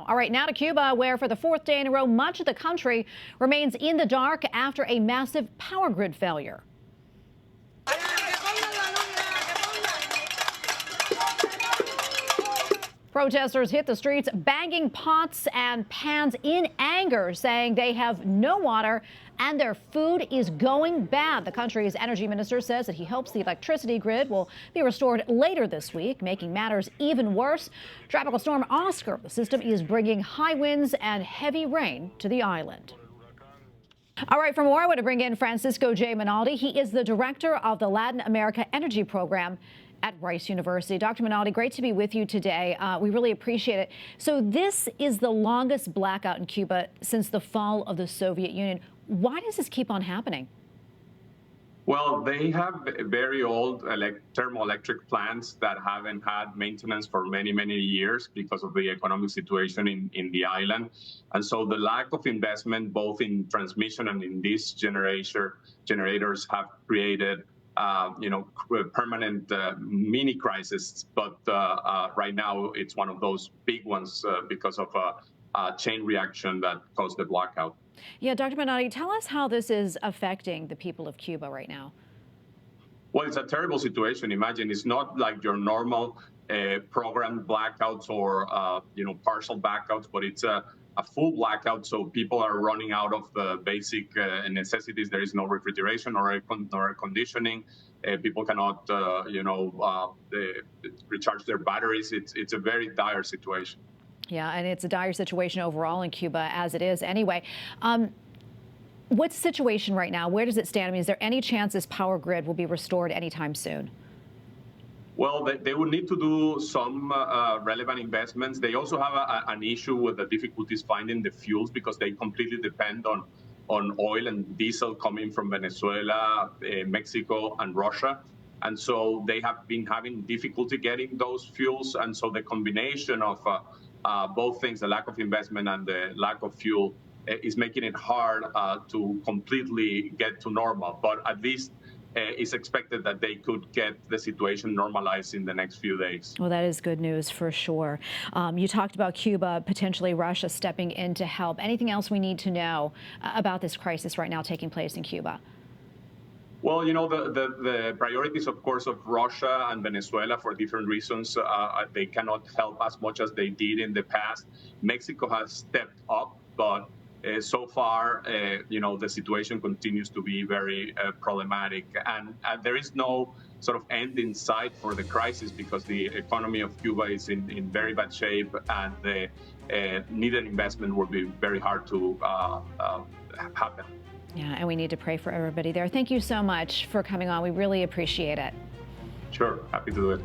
All right, now to Cuba, where for the fourth day in a row, much of the country remains in the dark after a massive power grid failure. Protesters hit the streets, banging pots and pans in anger, saying they have no water and their food is going bad. The country's energy minister says that he hopes the electricity grid will be restored later this week, making matters even worse. Tropical storm Oscar, the system is bringing high winds and heavy rain to the island. All right, for more, I want to bring in Francisco J. Monaldi. He is the director of the Latin America Energy Program at Rice University. Dr. Monaldi, great to be with you today. We really appreciate it. So this is the longest blackout in Cuba since the fall of the Soviet Union. Why does this keep on happening? Well, they have very old thermoelectric plants that haven't had maintenance for many, many years because of the economic situation in the island. And so the lack of investment, both in transmission and in these generators have created permanent mini crisis, but right now it's one of those big ones because of a chain reaction that caused the blackout. Yeah, Dr. Monaldi, tell us how this is affecting the people of Cuba right now. Well, it's a terrible situation. Imagine it's not like your normal programmed blackouts or partial blackouts, but it's a full blackout, so people are running out of the basic necessities. There is no refrigeration or air conditioning. People cannot, recharge their batteries. It's a very dire situation. Yeah, and it's a dire situation overall in Cuba, as it is anyway. What's the situation right now? Where does it stand? I mean, is there any chance this power grid will be restored anytime soon? Well, they would need to do some relevant investments. They also have an issue with the difficulties finding the fuels because they completely depend on oil and diesel coming from Venezuela, Mexico, and Russia. And so they have been having difficulty getting those fuels. And so the combination of both things, the lack of investment and the lack of fuel, is making it hard to completely get to normal. But at least it's expected that they could get the situation normalized in the next few days. Well, that is good news for sure. You talked about Cuba, potentially Russia stepping in to help. Anything else we need to know about this crisis right now taking place in Cuba? Well, the priorities, of course, of Russia and Venezuela for different reasons, they cannot help as much as they did in the past. Mexico has stepped up, but so far, the situation continues to be very problematic. And there is no sort of end in sight for the crisis because the economy of Cuba is in very bad shape, and the needed investment will be very hard to happen. Yeah, and we need to pray for everybody there. Thank you so much for coming on. We really appreciate it. Sure. Happy to do it.